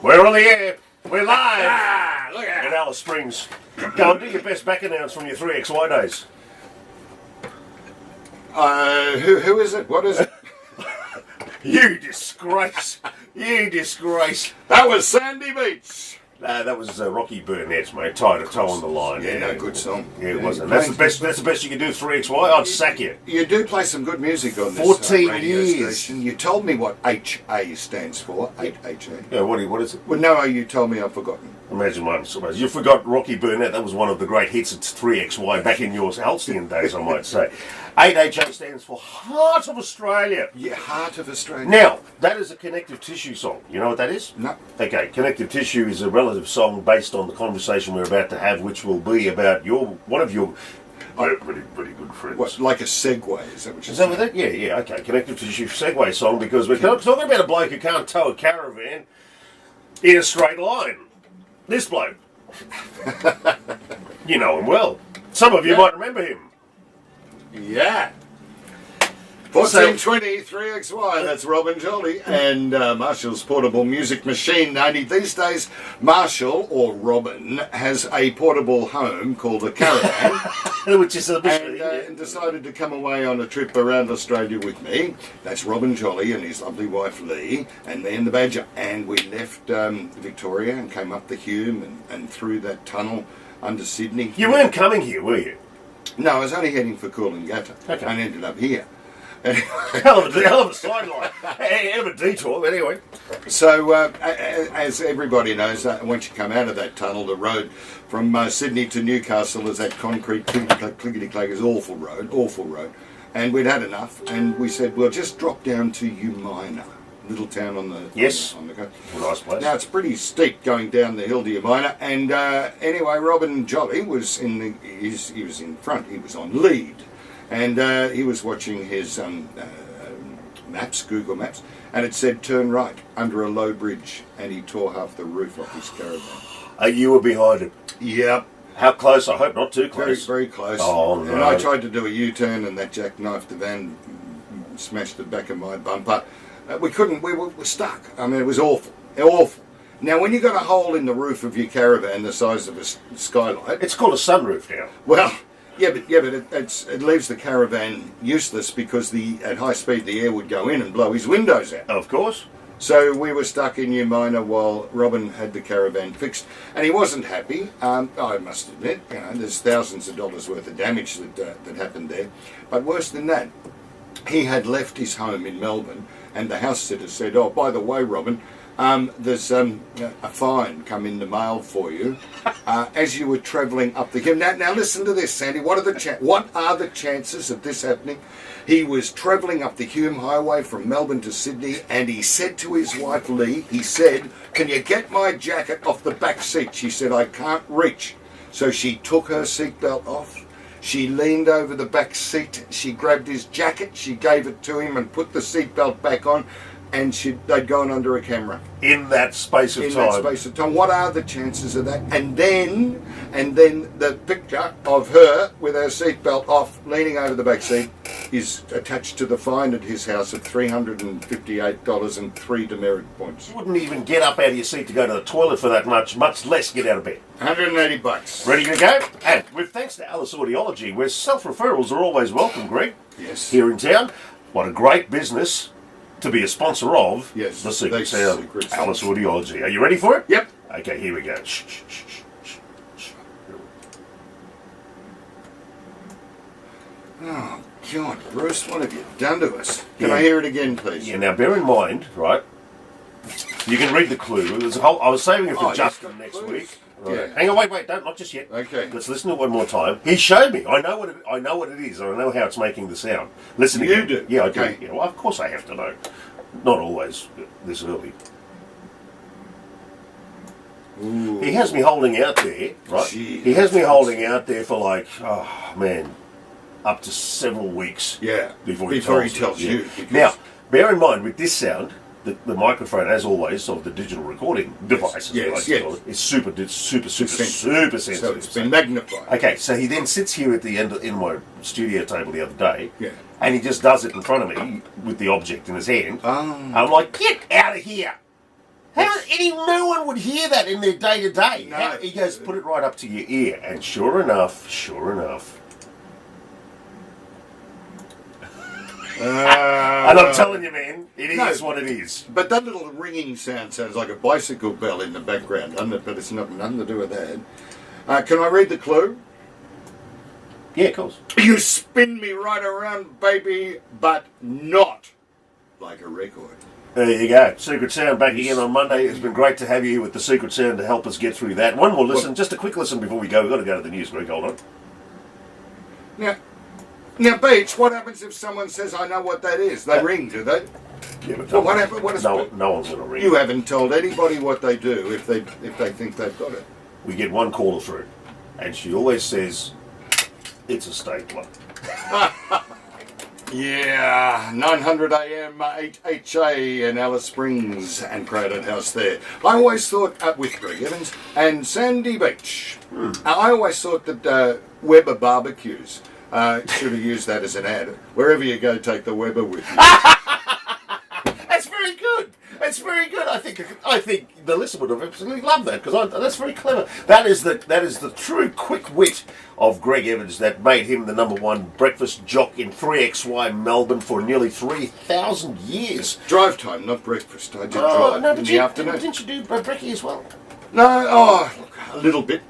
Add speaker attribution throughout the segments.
Speaker 1: We're on the air. We're live.
Speaker 2: Look at
Speaker 1: In Alice Springs. Go and do your best back announce from your 3XY days.
Speaker 2: Who is it? What is it?
Speaker 1: You disgrace. You disgrace.
Speaker 2: That was Sandy Beach.
Speaker 1: That was Rocky Burnett, mate. Tied a toe on the line.
Speaker 2: Yeah, no, good song.
Speaker 1: Yeah, it wasn't. That's the best. That's the best you can do. 3XY. I'd sack you.
Speaker 2: You do play some good music on this
Speaker 1: 14
Speaker 2: radio
Speaker 1: years.
Speaker 2: station. You told me what HA stands for. HA.
Speaker 1: Yeah. What is it?
Speaker 2: Well, no, you told me I've forgotten.
Speaker 1: Imagine one. You forgot Rocky Burnett. That was one of the great hits at 3XY back in your halcyon days, I might say. 8HA stands for Heart of Australia.
Speaker 2: Yeah, Heart of Australia.
Speaker 1: Now, that is a connective tissue song. You know what that is?
Speaker 2: No.
Speaker 1: Okay, connective tissue is a relative song based on the conversation we're about to have, which will be about one of your pretty good friends.
Speaker 2: What, like a segue? Is that what you're
Speaker 1: Is that
Speaker 2: saying?
Speaker 1: with it? Yeah, okay. Connective tissue segue song, because we're talking about a bloke who can't tow a caravan in a straight line. This bloke. You know him well. Some of you might remember him.
Speaker 2: Yeah. 1420 3XY, that's Robin Jolly and Marshall's portable music machine 90. These days, Marshall, or Robin, has a portable home called a caravan.
Speaker 1: Which is a bit
Speaker 2: and decided to come away on a trip around Australia with me. That's Robin Jolly and his lovely wife Lee, and me and the Badger. And we left Victoria and came up the Hume and through that tunnel under Sydney.
Speaker 1: You weren't coming here, were you?
Speaker 2: No, I was only heading for Coolangatta
Speaker 1: Okay.
Speaker 2: and ended up here.
Speaker 1: Hell of a sideline. Hell of a detour, anyway.
Speaker 2: So, as everybody knows, once you come out of that tunnel, the road from Sydney to Newcastle is that concrete, clickety-clack, is awful road. And we'd had enough, and we said, well, just drop down to Umina, little town on the
Speaker 1: Yes.
Speaker 2: on the coast.
Speaker 1: Nice place.
Speaker 2: Now, it's pretty steep going down the hill to Umina, and anyway, Robin Jolly was he was in front, he was on lead. And he was watching his maps, Google Maps, and it said turn right under a low bridge, and he tore half the roof off his caravan.
Speaker 1: You were behind it.
Speaker 2: Yep.
Speaker 1: How close? I hope not too
Speaker 2: Very,
Speaker 1: close.
Speaker 2: very close.
Speaker 1: Oh, no.
Speaker 2: And I tried to do a U-turn, and that jackknifed the van, smashed the back of my bumper. We couldn't, we were stuck. I mean, it was awful. Awful. Now, when you got a hole in the roof of your caravan the size of a skylight...
Speaker 1: It's called a sunroof now.
Speaker 2: Well... Yeah, but it leaves the caravan useless because at high speed the air would go in and blow his windows out.
Speaker 1: Of course.
Speaker 2: So we were stuck in Umina while Robin had the caravan fixed, and he wasn't happy. I must admit, there's thousands of dollars worth of damage that happened there. But worse than that, he had left his home in Melbourne, and the house sitter said, "Oh, by the way, Robin, there's a fine come in the mail for you as you were travelling up the hill." Now listen to this, Sandy. What are the chances of this happening? He was travelling up the Hume Highway from Melbourne to Sydney, and he said to his wife Lee, he said, "Can you get my jacket off the back seat?" She said, "I can't reach." So she took her seatbelt off. She leaned over the back seat. She grabbed his jacket. She gave it to him and put the seatbelt back on. And they'd gone under a camera.
Speaker 1: In that space of time.
Speaker 2: What are the chances of that? And then the picture of her with her seatbelt off, leaning over the back seat, is attached to the fine at his house of $358 and 3 demerit points.
Speaker 1: You wouldn't even get up out of your seat to go to the toilet for that much less get out of bed.
Speaker 2: $180.
Speaker 1: Ready to go? And with thanks to Alice Audiology, where self-referrals are always welcome, Greg.
Speaker 2: Yes.
Speaker 1: Here in town. What a great business to be a sponsor of.
Speaker 2: Yes,
Speaker 1: The Secret
Speaker 2: the
Speaker 1: Sound.
Speaker 2: Secret Sound.
Speaker 1: Alice Audiology. Are you ready for it?
Speaker 2: Yep.
Speaker 1: Okay, here we go. Shh, shh, shh, shh, shh.
Speaker 2: Oh, God, Bruce, what have you done to us? Can I hear it again, please?
Speaker 1: Yeah, now bear in mind, right, you can read the clue. There's a whole, I was saving it for
Speaker 2: Oh,
Speaker 1: Justin
Speaker 2: you've got
Speaker 1: next
Speaker 2: clues?
Speaker 1: week.
Speaker 2: Yeah.
Speaker 1: Right. Hang on, wait, don't, not just yet.
Speaker 2: Okay.
Speaker 1: Let's listen to it one more time. He showed me. I know what it is, and I know how it's making the sound. Listen
Speaker 2: You
Speaker 1: again.
Speaker 2: do?
Speaker 1: Yeah, I
Speaker 2: Okay.
Speaker 1: do. Yeah, well, of course I have to know. Not always this early.
Speaker 2: Ooh.
Speaker 1: He has me holding out there, right?
Speaker 2: Gee,
Speaker 1: he has me holding out there for like, oh man, up to several weeks.
Speaker 2: Yeah.
Speaker 1: Before he tells
Speaker 2: you. because-
Speaker 1: Now, bear in mind with this sound, the microphone, as always, of the digital recording device,
Speaker 2: Yes,
Speaker 1: is super sensitive.
Speaker 2: So it's been magnified.
Speaker 1: Okay, so he then sits here at the end in my studio table the other day,
Speaker 2: Yeah.
Speaker 1: and he just does it in front of me with the object in his hand.
Speaker 2: Oh.
Speaker 1: I'm like, get out of here! No one would hear that in their day to day.
Speaker 2: No.
Speaker 1: He goes, put it right up to your ear, and sure enough. And I'm telling you, man, it is what it is.
Speaker 2: But that little ringing sound sounds like a bicycle bell in the background, doesn't it? But it's nothing to do with that. Can I read the clue?
Speaker 1: Yeah, of course.
Speaker 2: You spin me right around, baby, but not like a record.
Speaker 1: There you go. Secret Sound back again on Monday. It's been great to have you with the Secret Sound to help us get through that. One more listen, just a quick listen before we go. We've got to go to the news, Greg. Hold on.
Speaker 2: Now, Beach, what happens if someone says, I know what that is? They ring, do they?
Speaker 1: Yeah, but
Speaker 2: Well, what is
Speaker 1: no one's going to ring.
Speaker 2: You haven't told anybody what they do if they think they've got it.
Speaker 1: We get one caller through, and she always says, it's a stapler.
Speaker 2: Yeah, 900 AM, 8HA in Alice Springs and Crowded House there. I always thought, with Greg Evans and Sandy Beach, I always thought that Weber Barbecues should have used that as an ad. Wherever you go, take the Weber with you.
Speaker 1: That's very good. That's very good. I think the listener would have absolutely loved that because that's very clever. That is the true quick wit of Greg Evans that made him the #1 breakfast jock in 3XY Melbourne for nearly 3,000 years.
Speaker 2: Drive time, not breakfast. I did drive in the afternoon.
Speaker 1: Didn't you do brekkie as well?
Speaker 2: No, look, a little bit.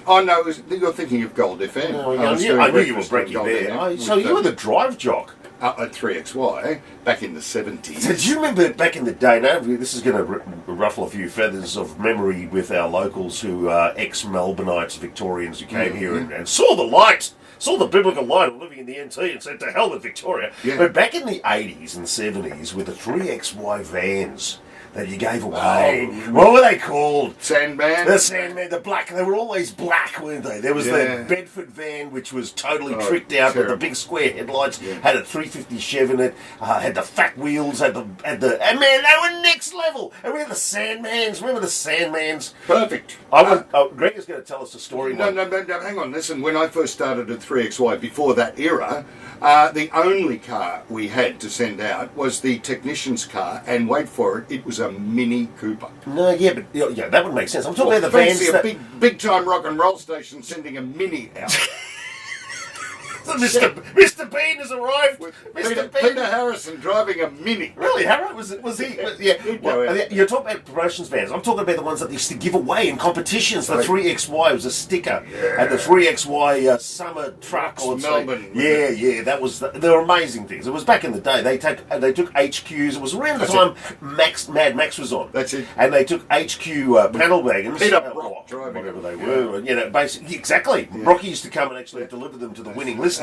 Speaker 2: Oh no, you're thinking of Gold FM.
Speaker 1: Oh, I knew you were brekkie there. So you were the drive jock.
Speaker 2: At 3XY back in the 70s.
Speaker 1: So do you remember back in the day? Now this is going to ruffle a few feathers of memory with our locals who are ex-Melbourneites, Victorians who came here and saw the light. Saw the biblical light of living in the NT and said, to hell with Victoria.
Speaker 2: Yeah.
Speaker 1: But back in the 80s and 70s with the 3XY vans that you gave away, what were they called?
Speaker 2: Sandman?
Speaker 1: The Sandman, the black. They were always black, weren't they? There was the Bedford van, which was totally tricked out with the big square headlights, had a 350 Chev in it, had the fat wheels, and man, they were next level. And we had the Sandmans. Remember the Sandmans?
Speaker 2: Perfect.
Speaker 1: Greg is going to tell us a story
Speaker 2: No,
Speaker 1: now.
Speaker 2: hang on. Listen, when I first started at 3XY, before that era, the only car we had to send out was the technician's car, and wait for it, it was a Mini Cooper.
Speaker 1: No, yeah, that would make sense. I'm talking about the vans
Speaker 2: fancy
Speaker 1: that...
Speaker 2: big time rock and roll station sending a Mini out.
Speaker 1: Mr. Bean has arrived.
Speaker 2: Peter Harrison driving a Mini.
Speaker 1: Really, Harry? Was he? Yeah. You're talking about promotions vans. I'm talking about the ones that they used to give away in competitions. The 3XY was a sticker, and the 3XY summer truck or
Speaker 2: Melbourne.
Speaker 1: Yeah. They were amazing things. It was back in the day. They took HQs. It was around the time Mad Max was on.
Speaker 2: That's it.
Speaker 1: And they took HQ panel wagons.
Speaker 2: Peter Brock driving
Speaker 1: whatever they were. Basically, exactly. Yeah. Brocky used to come and actually deliver them to the winning listeners,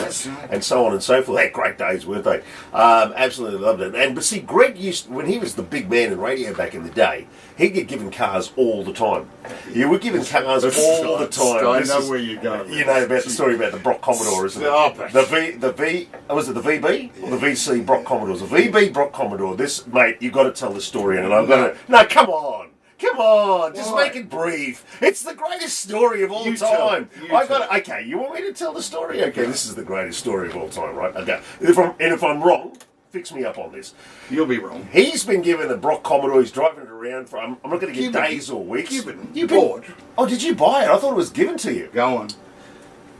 Speaker 1: and so on and so forth. They had great days, weren't they? Absolutely loved it. But see, Greg when he was the big man in radio back in the day, he'd get given cars all the time. You were given cars all the time.
Speaker 2: I know where you're going.
Speaker 1: You know about the story about the Brock Commodore, isn't it? Was it the VB or the VC Brock Commodores? The VB Brock Commodore. This, mate, you've got to tell the story, and I'm going to. No, come on. Come on, just make it brief. It's the greatest story of all time. Okay, you want me to tell the story? Okay, this is the greatest story of all time, right? Okay. If I'm wrong, fix me up on this.
Speaker 2: You'll be wrong.
Speaker 1: He's been given a Brock Commodore. He's driving it around for. I'm not going to get days or weeks.
Speaker 2: You bought.
Speaker 1: Oh, did you buy it? I thought it was given to you.
Speaker 2: Go on.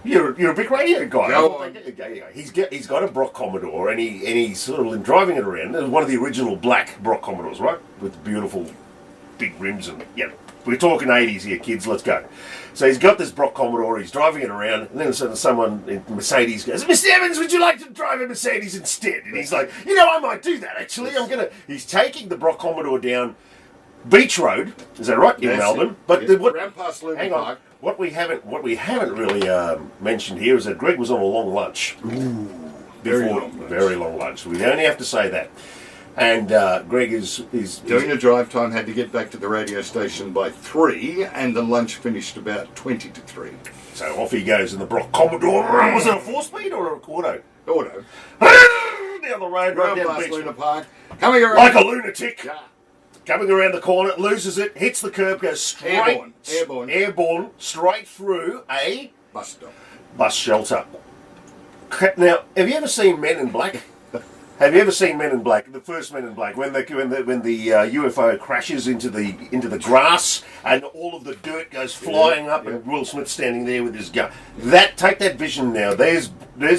Speaker 1: You're a big radio guy.
Speaker 2: Go on.
Speaker 1: He's got a Brock Commodore, and he's sort of driving it around. It was one of the original black Brock Commodores, right, with beautiful big rims and we're talking 80s here, kids. Let's go. So he's got this Brock Commodore. He's driving it around, and then someone in Mercedes goes, "Mr. Evans, would you like to drive a Mercedes instead?" And he's like, I might do that actually. He's taking the Brock Commodore down Beach Road. Is that right, in Melbourne? But
Speaker 2: round past Luna
Speaker 1: hang
Speaker 2: Park.
Speaker 1: on. What we haven't really mentioned here is that Greg was on a long lunch.
Speaker 2: Very
Speaker 1: long lunch. We only have to say that. And Greg is
Speaker 2: doing the drive time, had to get back to the radio station by 3, and the lunch finished about 20 to 3.
Speaker 1: So off he goes in the Brock Commodore. Was it a 4-speed or a auto?
Speaker 2: Auto.
Speaker 1: Down the road, right down the beach.
Speaker 2: Luna Park. Coming around.
Speaker 1: Like a lunatic.
Speaker 2: Yeah.
Speaker 1: Coming around the corner, loses it, hits the curb, goes straight... Airborne, straight through a...
Speaker 2: Bus stop.
Speaker 1: Bus shelter. Now, have you ever seen Men in Black? Have you ever seen Men in Black? The first Men in Black, when the UFO crashes into the grass and all of the dirt goes flying up, and Will Smith standing there with his gun. Take that vision now. There's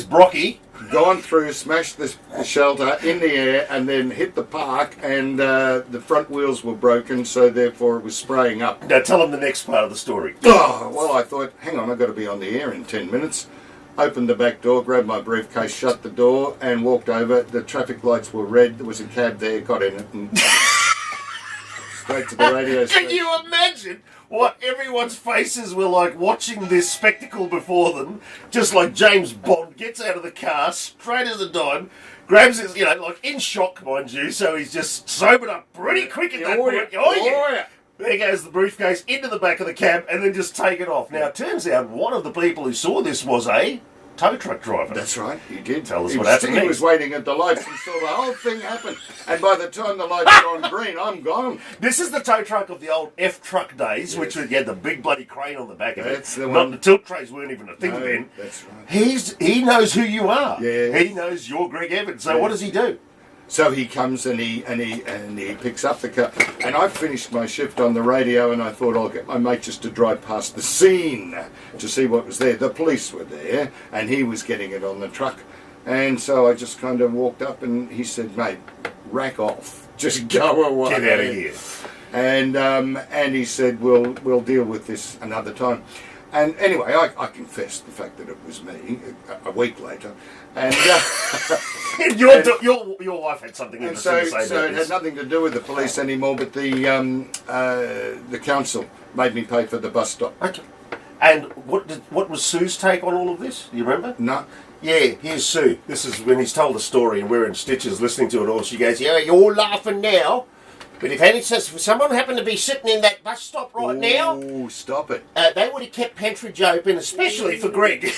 Speaker 1: Brocky.
Speaker 2: Gone through, smashed the shelter in the air, and then hit the park, and the front wheels were broken, so therefore it was spraying up.
Speaker 1: Now tell them the next part of the story.
Speaker 2: Oh, well, I thought, hang on, I've got to be on the air in 10 minutes. Opened the back door, grabbed my briefcase, shut the door, and walked over. The traffic lights were red. There was a cab there, got in it, and straight to the radio station.
Speaker 1: Can you imagine what everyone's faces were like watching this spectacle before them? Just like James Bond gets out of the car, straight as a dime, grabs his, like in shock, mind you, so he's just sobered up pretty quick at that point. Yeah. There goes the briefcase into the back of the cab and then just take it off. Now, it turns out one of the people who saw this was a tow truck driver.
Speaker 2: That's right, he did.
Speaker 1: Tell us what happened.
Speaker 2: He was waiting at the lights and saw the whole thing happen. And by the time the lights were on green, I'm gone.
Speaker 1: This is the tow truck of the old F-truck days, which had the big bloody crane on the back of it.
Speaker 2: That's the one.
Speaker 1: The tilt trays weren't even a thing then.
Speaker 2: That's right.
Speaker 1: He knows who you are.
Speaker 2: Yeah.
Speaker 1: He knows you're Greg Evans. So what does he do?
Speaker 2: So he comes and he picks up the car, and I finished my shift on the radio, and I thought I'll get my mate just to drive past the scene to see what was there. The police were there, and he was getting it on the truck, and so I just kind of walked up, and he said, "Mate, rack off, just go away,
Speaker 1: Get out of here."
Speaker 2: And he said, "We'll deal with this another time." And anyway, I confessed the fact that it was me a week later, and
Speaker 1: your wife had something interesting to say about
Speaker 2: so it
Speaker 1: this.
Speaker 2: had nothing to do with the police anymore. But the council made me pay for the bus stop.
Speaker 1: Okay. And what was Sue's take on all of this? Do you remember?
Speaker 2: No.
Speaker 1: Yeah, here's Sue. This is when he's told the story and we're in stitches listening to it all. She goes, "Yeah, you're all laughing now. But if someone happened to be sitting in that bus stop right now,
Speaker 2: stop it!
Speaker 1: they would have kept Pentridge open, especially for Greg."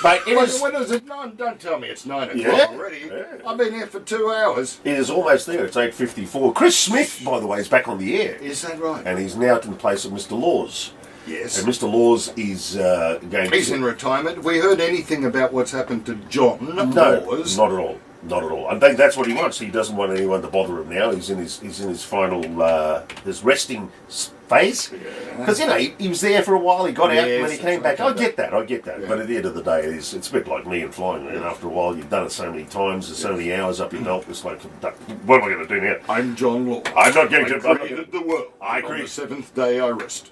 Speaker 1: But
Speaker 2: when is it? Don't tell me it's 9 o'clock already. Yeah. I've been here for 2 hours.
Speaker 1: It is almost there. It's 8:54. Chris Smith, by the way, is back on the air.
Speaker 2: Is that right?
Speaker 1: And he's now in place of Mr. Laws.
Speaker 2: Yes.
Speaker 1: And Mr. Laws is going.
Speaker 2: He's in retirement. Have we heard anything about what's happened to John Laws?
Speaker 1: Not at all. Not at all. I think that's what he wants. He doesn't want anyone to bother him now. He's in his final his resting phase. Because he was there for a while. He got out and when he came back. I get that. Yeah. But at the end of the day, it's a bit like me and flying. And after a while, you've done it so many times. There's so many hours up your belt. It's like, what am I going to do now?
Speaker 2: I'm John Law.
Speaker 1: I'm not going to.
Speaker 2: I created the world.
Speaker 1: I
Speaker 2: On the 7th day I rest.